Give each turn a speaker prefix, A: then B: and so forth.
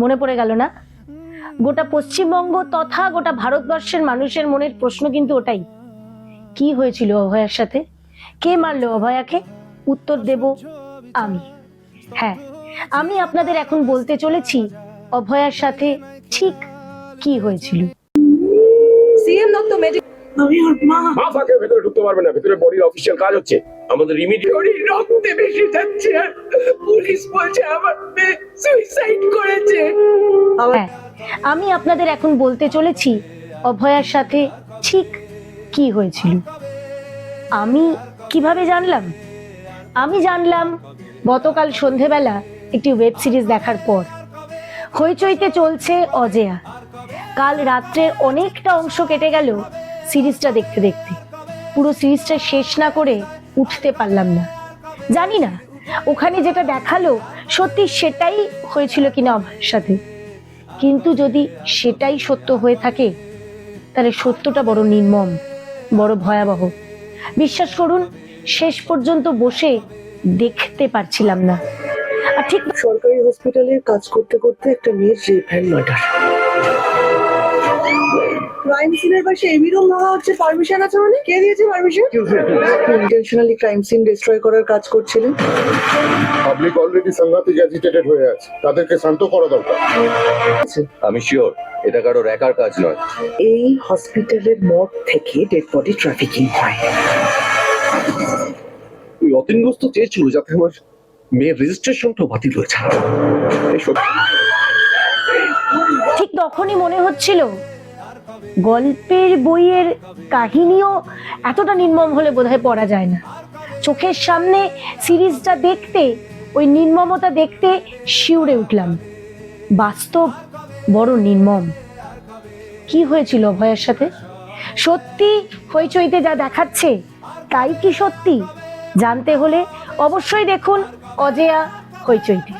A: মনে পড়ে গেল না? গোটা পশ্চিমবঙ্গ তথা গোটা ভারতবর্ষের মানুষের মনের প্রশ্ন কিন্তু ওটাই, কি হয়েছিল অভয়ার সাথে? কে মারলো অভয়াকে? উত্তর দেব আমি। হ্যাঁ, আমি আপনাদের এখন বলতে চলেছি অভয়ার সাথে ঠিক কি হয়েছিল।
B: সিএম দত্ত
C: আমি ওর মা।
D: ফাঁকে ভেতরে ঢুকতে পারবে না, ভেতরে বডির অফিসিয়াল কাজ হচ্ছে। আমাদের ইমিডিয়েট
C: রক্তে বেশি যাচ্ছে আর পুলিশ বলছে আমার মেয়ে সুইসাইড করেছে।
A: হ্যাঁ, আমি আপনাদের এখন বলতে চলেছি অভয়ার সাথে ঠিক কি হয়েছিল। আমি কিভাবে জানলাম? আমি জানলাম গতকাল সন্ধেবেলা একটি ওয়েব সিরিজ দেখার পর। হইচইতে চলছে অজেয়া। কাল রাত্রের অনেকটা অংশ কেটে গেল সিরিজটা দেখতে দেখতে। পুরো সিরিজটা শেষ না করে উঠতে পারলাম না। জানি না ওখানে যেটা দেখালো সত্যি সেটাই হয়েছিল কিনা অভয়ের সাথে। কিন্তু যদি সেটাই সত্য হয়ে থাকে তাহলে সত্যটা বড় নির্মম, বড় ভয়াবহ। বিশ্বাস করুন, শেষ পর্যন্ত বসে দেখতে পারছিলাম না। আর ঠিক
C: সরকারি হসপিটালে কাজ করতে করতে একটা মেয়ের রেপ অ্যান্ড মার্ডার। ক্রাইম সিনের পাশে এবিরম ভাঙা হচ্ছে, পারমিশন আছে মানে? কে দিয়েছে permission? Intentionally crime scene destroy করার কাজ করছিলেন।
D: পাবলিক অলরেডি সাংঘাতিক অ্যাজিটেটেড হয়ে আছে, তাদেরকে শান্ত করা দরকার। আমি শিওর এটা কারোর একার কাজ নয়।
C: এই হসপিটালের মর্গ থেকে ডেড বডি ট্রাফিকিং হয়।
D: ওই অতীনগ্রস্ত চেয়েছিল যাতে আমার মেয়ের রেজিস্ট্রেশনটা বাতিল হয়ে যায়।
A: ঠিক তখনই মনে হচ্ছিল গল্পের বইয়ের কাহিনীও এতটা নির্মম হলে বোধহয় পড়া যায় না। চোখের সামনে সিরিজটা দেখতে, ওই নির্মমতা দেখতে শিউরে উঠলাম। বাস্তব বড় নির্মম। কি হয়েছিল অভয়ার সাথে? সত্যি হইচইতে যা দেখাচ্ছে তাই কি সত্যি? জানতে হলে অবশ্যই দেখুন অজেয়া হইচইতে।